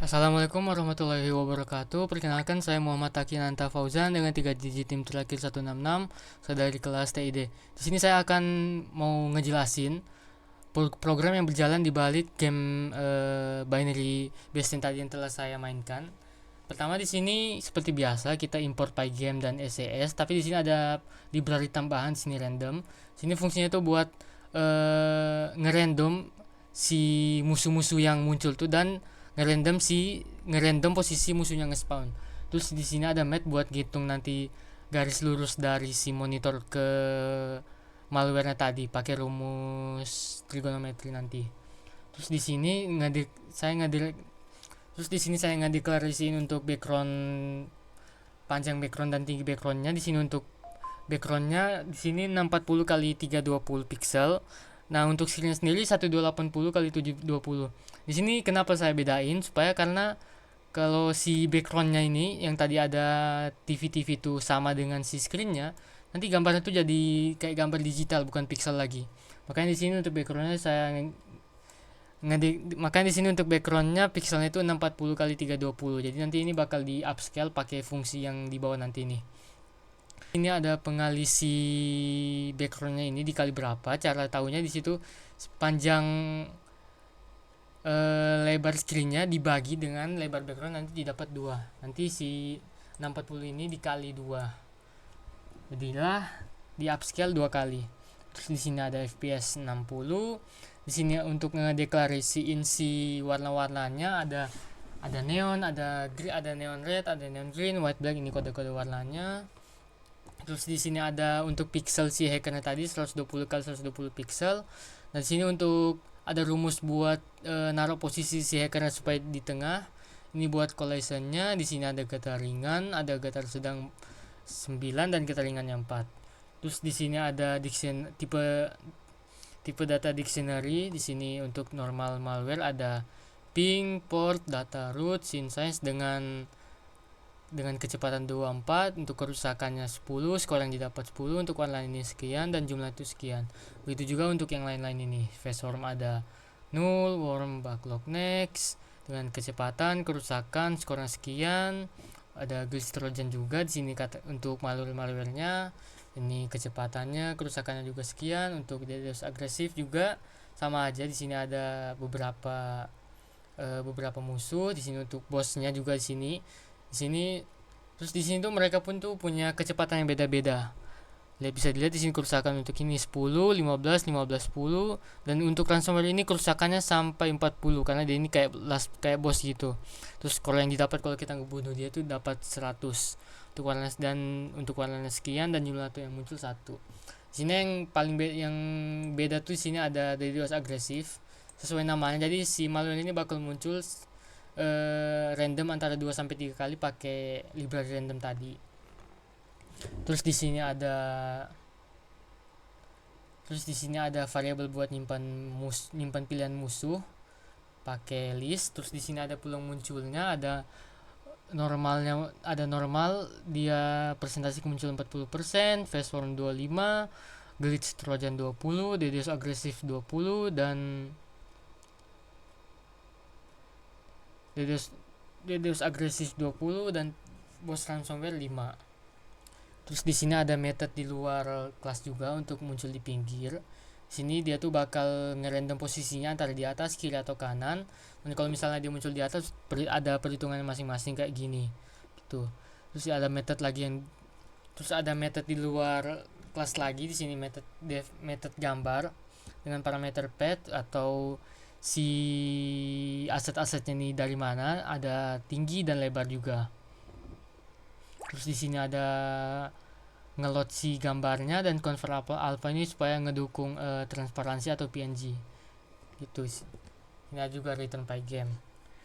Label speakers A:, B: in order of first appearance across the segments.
A: Assalamualaikum warahmatullahi wabarakatuh. Perkenalkan, saya Muhammad Takinanta Fauzan dengan 3 digit tim terakhir 166. Saya dari kelas TID. Di sini saya akan mau ngejelasin program yang berjalan di balik game binary based yang tadi yang telah saya mainkan. Pertama, di sini seperti biasa kita import Pygame dan SES, tapi di sini ada library tambahan di sini random. Sini fungsinya tuh buat ngerandom si musuh-musuh yang muncul tuh, dan ngerandom posisi musuhnya nge-spawn. Terus di sini ada mat buat ngitung nanti garis lurus dari si monitor ke malware tadi pakai rumus trigonometri nanti. Terus di sini saya ngedeklarasiin untuk background, panjang background dan tinggi backgroundnya. Di sini untuk backgroundnya di sini 640 kali 320 pixel. Nah, untuk screen sendiri 1280 kali 720. Di sini kenapa saya bedain, supaya karena kalau si backgroundnya ini yang tadi ada TV-TV itu sama dengan si screennya, nanti gambarnya tuh jadi kayak gambar digital, bukan pixel lagi. Makanya di sini untuk backgroundnya makanya di sini untuk backgroundnya pixelnya itu 640 kali 320. Jadi nanti ini bakal di upscale pakai fungsi yang di bawah nanti ini. Ini ada pengalih si backgroundnya ini dikali berapa. Cara tahunya di situ panjang lebar screennya dibagi dengan lebar background, nanti didapat 2. Nanti si 640 ini dikali 2. Jadilah di upscale 2 kali. Terus di sini ada FPS 60. Di sini untuk ngedeklarasiin si warna-warnanya ada neon, ada neon red, ada neon green, white, black, ini kode-kode warnanya. Terus di sini ada untuk pixel si hackernya tadi 120 kali 120 pixel. Dan di sini untuk ada rumus buat naruh posisi si hackernya supaya di tengah. Ini buat collisionnya. Di sini ada getar ringan, ada getar sedang 9 dan getar ringannya 4. Terus di sini ada tipe data dictionary. Di sini untuk normal malware ada ping, port, data root, scene size dengan kecepatan 24, untuk kerusakannya 10, skor yang didapat 10, untuk warna ini sekian dan jumlah itu sekian. Begitu juga untuk yang lain-lain ini. Face worm ada null, worm, backlog, next, dengan kecepatan, kerusakan, skornya sekian. Ada glitch trojan juga di sini untuk malware-malwarenya. Ini kecepatannya, kerusakannya juga sekian. Untuk DDoS agresif juga sama aja. Di sini ada beberapa musuh. Di sini untuk bosnya juga di sini. Terus di sini tuh mereka pun tuh punya kecepatan yang beda-beda. Bisa dilihat di sini kerusakan untuk ini 10, 15, 15, 10, dan untuk ransomware ini kerusakannya sampai 40 karena dia ini kayak bos gitu. Terus skor yang didapat kalau kita ngebunuh dia tuh dapat 100. Untuk warnanya sekian dan jumlah tuh yang muncul 1. Di sini yang yang beda tuh di sini ada DDoS agresif sesuai namanya. Jadi si malware ini bakal muncul random antara 2 sampai 3 kali pakai library random tadi. Terus di sini ada variabel buat nyimpan pilihan musuh pakai list. Terus di sini ada peluang munculnya, ada normal, dia presentasi kemunculan 40%, face worm 25, glitch trojan 20, DDoS agresif 20, dan DDoS agresif 20, dan bos ransomware 5. Terus di sini ada method di luar kelas juga untuk muncul di pinggir. Sini dia tuh bakal ngerandom posisinya antara di atas, kiri, atau kanan. Dan kalau misalnya dia muncul di atas, ada perhitungannya masing-masing kayak gini. Gitu. Terus ada method di luar kelas lagi. Di sini method gambar dengan parameter path atau si aset-asetnya ini dari mana, ada tinggi dan lebar juga. Terus di sini ada ngeload si gambarnya dan convert alpha ini supaya ngedukung transparansi atau PNG gitu. Ini ada juga return Pygame.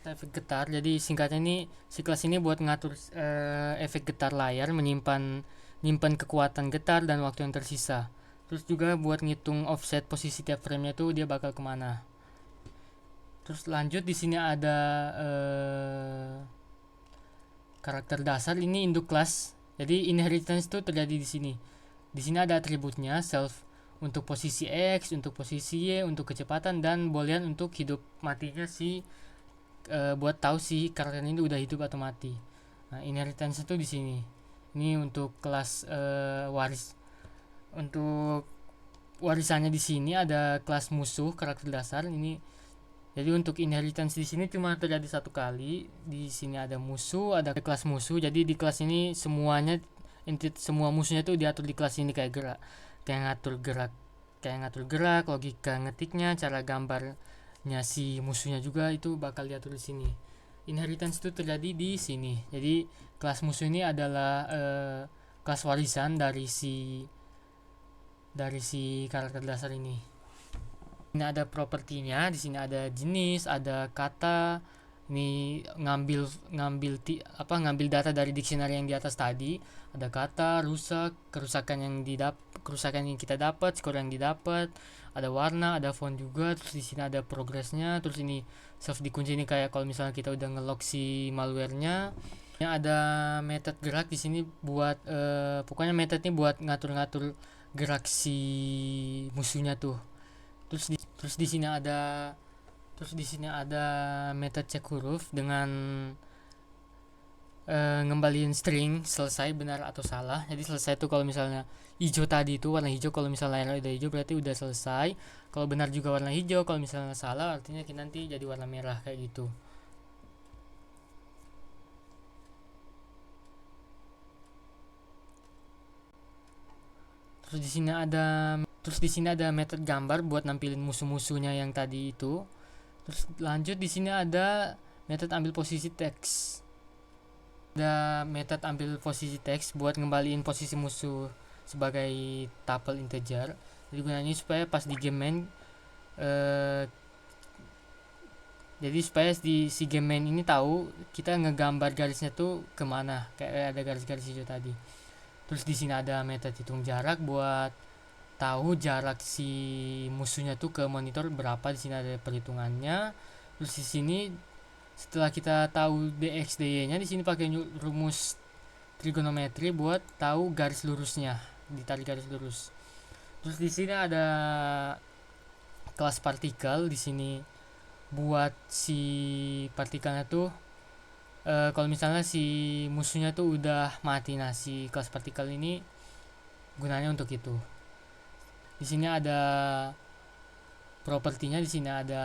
A: Efek getar, jadi singkatnya ini si kelas ini buat ngatur efek getar layar, menyimpan kekuatan getar dan waktu yang tersisa. Terus juga buat ngitung offset posisi tiap framenya tuh dia bakal kemana. Terus lanjut, di sini ada karakter dasar, ini induk kelas. Jadi inheritance itu terjadi di sini. Di sini ada atributnya, self untuk posisi X, untuk posisi Y, untuk kecepatan, dan boolean untuk hidup matinya si buat tahu si karakter ini udah hidup atau mati. Nah, inheritance itu di sini. Ini untuk kelas untuk warisannya di sini ada kelas musuh karakter dasar ini. Jadi untuk inheritance di sini cuma terjadi satu kali. Di sini ada musuh, ada kelas musuh. Jadi di kelas ini semua musuhnya tuh diatur di kelas ini kayak ngatur gerak, logika ngetiknya, cara gambarnya si musuhnya juga itu bakal diatur di sini. Inheritance itu terjadi di sini. Jadi kelas musuh ini adalah kelas warisan dari si karakter dasar ini. Ini ada propertinya, di sini ada jenis, ada kata. Ini ngambil data dari dictionary yang di atas tadi. Ada kata, rusak, kerusakan yang kita dapat, skor yang didapat, ada warna, ada font juga. Terus di sini ada progressnya. Terus ini self dikunci, ini kayak kalau misalnya kita udah ngelock si malwarenya. Ini ada method gerak di sini buat pokoknya metodnya buat ngatur-ngatur gerak si musuhnya tuh. Terus di sini ada method cek huruf dengan ngembaliin string selesai benar atau salah. Jadi selesai itu kalau misalnya hijau tadi itu warna hijau, kalau misalnya layar udah hijau berarti udah selesai. Kalau benar juga warna hijau, kalau misalnya salah artinya nanti jadi warna merah kayak gitu. Terus di sini ada method gambar buat nampilin musuh-musuhnya yang tadi itu. Terus lanjut di sini ada method ambil posisi teks. Ada method ambil posisi teks buat ngembaliin posisi musuh sebagai tuple integer. Jadi gunanya supaya pas di game main jadi supaya si game main ini tahu kita ngegambar garisnya tuh kemana, kayak ada garis-garis hijau tadi. Terus di sini ada method hitung jarak buat tahu jarak si musuhnya tuh ke monitor berapa. Di sini ada perhitungannya. Terus di sini setelah kita tahu dx dy-nya, di sini pakai rumus trigonometri buat tahu garis lurusnya, ditarik garis lurus. Terus di sini ada kelas partikel. Di sini buat si partikelnya tuh kalau misalnya si musuhnya tuh udah mati, nah si kelas partikel ini gunanya untuk itu. Di sini ada propertinya, di sini ada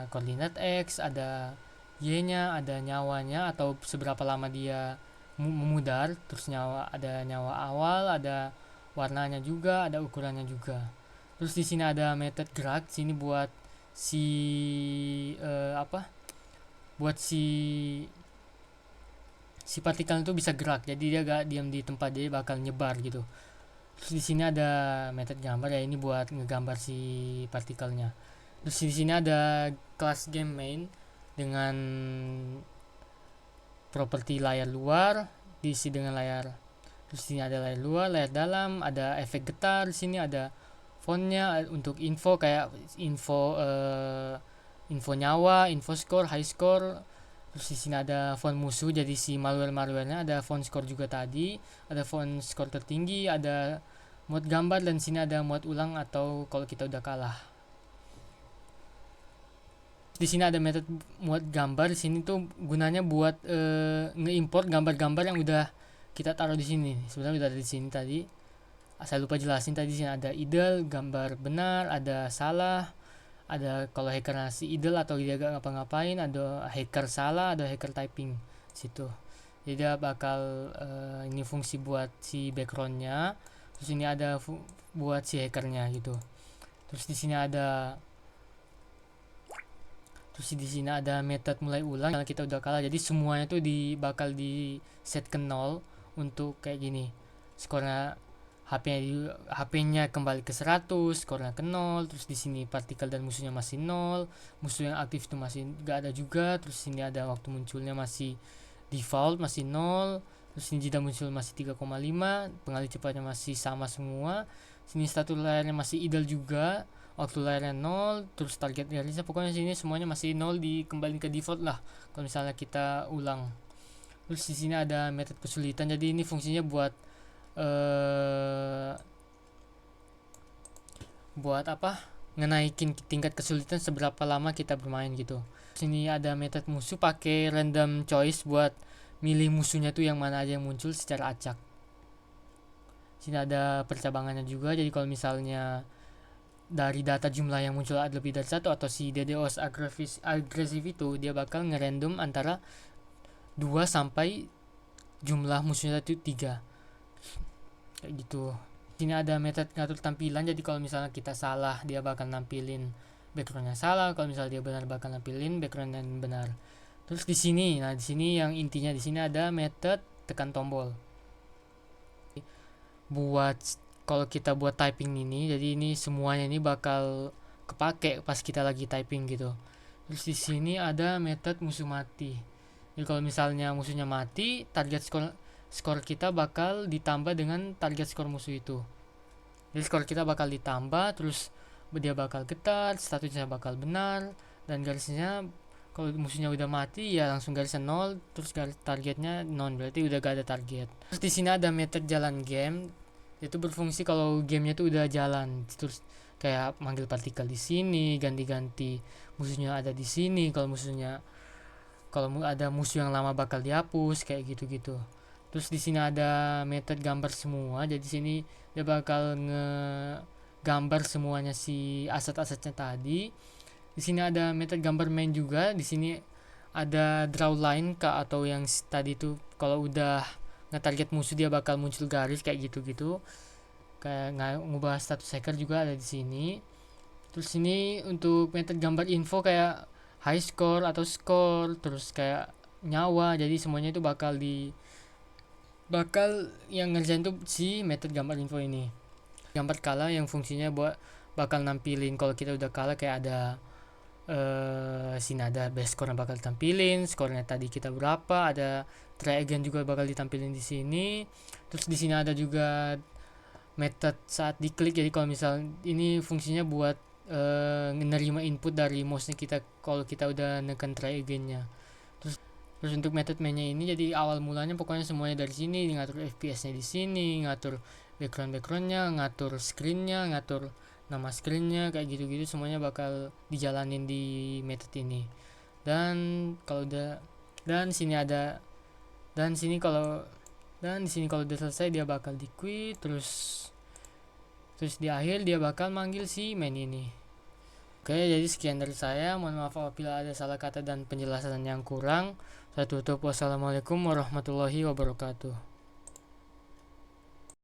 A: koordinat x, ada y-nya, ada nyawanya atau seberapa lama dia memudar, terus ada nyawa awal, ada warnanya juga, ada ukurannya juga. Terus di sini ada method gerak. Sini buat buat si partikel itu bisa gerak, jadi dia gak diam di tempat, dia bakal nyebar gitu. Terus di sini ada method gambar, ya ini buat ngegambar si partikelnya. Terus di sini ada kelas game main dengan properti layar luar, diisi dengan layar. Terus di sini ada layar luar, layar dalam, ada efek getar. Di sini ada fontnya untuk info, kayak info nyawa, info score, high score. Terus di sini ada font musuh, jadi si malware-malwarenya ada font score juga tadi, ada font score tertinggi, ada mode gambar, dan sini ada mode ulang atau kalau kita udah kalah. Di sini ada method mode gambar. Di sini tuh gunanya buat ngeimport gambar-gambar yang udah kita taruh di sini. Sebenarnya udah ada di sini tadi. Saya lupa jelasin tadi. Di sini ada idle, gambar benar, ada salah. Ada kalau hacker ngasih idle atau dia gak ngapa-ngapain, ada hacker salah, ada hacker typing situ. Jadi dia bakal ini fungsi buat si backgroundnya. Terus ini ada buat si hackernya gitu. Terus di sini ada method mulai ulang kalau kita udah kalah. Jadi semuanya tuh bakal di set ke 0 untuk kayak gini. Skornya HP-nya kembali ke 100, skornya ke 0. Terus di sini partikel dan musuhnya masih 0. Musuh yang aktif itu masih gak ada juga. Terus sini ada waktu munculnya masih default, masih 0. Terus ini jeda muncul masih 3,5. Pengalih cepatnya masih sama semua. Sini status layarnya masih idle juga. Waktu layarnya 0. Terus target garisnya, pokoknya sini semuanya masih 0, dikembalikan ke default lah kalau misalnya kita ulang. Terus di sini ada method kesulitan. Jadi ini fungsinya buat buat apa? ngenaikin tingkat kesulitan seberapa lama kita bermain gitu. Sini ada metode musuh pakai random choice buat milih musuhnya tuh yang mana aja yang muncul secara acak. Sini ada percabangannya juga, jadi kalau misalnya dari data jumlah yang muncul ada lebih dari satu atau si DDoS agresif itu, dia bakal ngerandom antara 2 sampai jumlah musuhnya itu 3 kayak gitu. Sini ada metode ngatur tampilan, jadi kalau misalnya kita salah dia bakal nampilin backgroundnya salah, kalau misalnya dia benar bakal nampilin background yang benar. Terus di sini, nah di sini yang intinya di sini ada metode tekan tombol. Buat kalau kita buat typing ini, jadi ini semuanya ini bakal kepake pas kita lagi typing gitu. Terus di sini ada metode musuh mati. Jadi kalau misalnya musuhnya mati, target skor kita bakal ditambah dengan target skor musuh itu. Jadi skor kita bakal ditambah, terus dia bakal getar, statusnya bakal benar, dan garisnya kalau musuhnya udah mati ya langsung garisnya 0, terus garis targetnya non, berarti udah gak ada target. Terus di sini ada metode jalan game, itu berfungsi kalau gamenya tuh udah jalan, terus kayak manggil partikel di sini, ganti-ganti musuhnya ada di sini, kalau ada musuh yang lama bakal dihapus kayak gitu-gitu. Terus di sini ada metode gambar semua, jadi sini dia bakal ngegambar semuanya si aset-asetnya tadi. Di sini ada metode gambar main juga, di sini ada draw line kah, atau yang tadi itu kalau udah nge-target musuh dia bakal muncul garis kayak gitu-gitu. Kayak ngubah status hacker juga ada di sini. Terus ini untuk metode gambar info kayak high score atau score, terus kayak nyawa, jadi semuanya itu bakal yang ngerjain tuh si metode gambar info ini. Gambar kalah yang fungsinya buat bakal nampilin kalau kita udah kalah, kayak ada sini ada best score yang bakal ditampilin, skornya tadi kita berapa, ada try again juga bakal ditampilin di sini. Terus di sini ada juga method saat diklik, jadi kalau misal ini fungsinya buat menerima input dari mouse-nya kita kalau kita udah neken try again-nya. Terus untuk method mainnya ini, jadi awal mulanya pokoknya semuanya dari sini, ngatur FPS-nya di sini, ngatur background-nya, ngatur screen-nya, ngatur nama screen-nya, kayak gitu-gitu semuanya bakal dijalanin di method ini. Dan kalau udah sini ada dan di sini kalau udah selesai dia bakal di quit, terus di akhir dia bakal manggil si main ini. Oke, jadi sekian dari saya. Mohon maaf apabila ada salah kata dan penjelasan yang kurang. Saya tutup. Wassalamualaikum warahmatullahi wabarakatuh.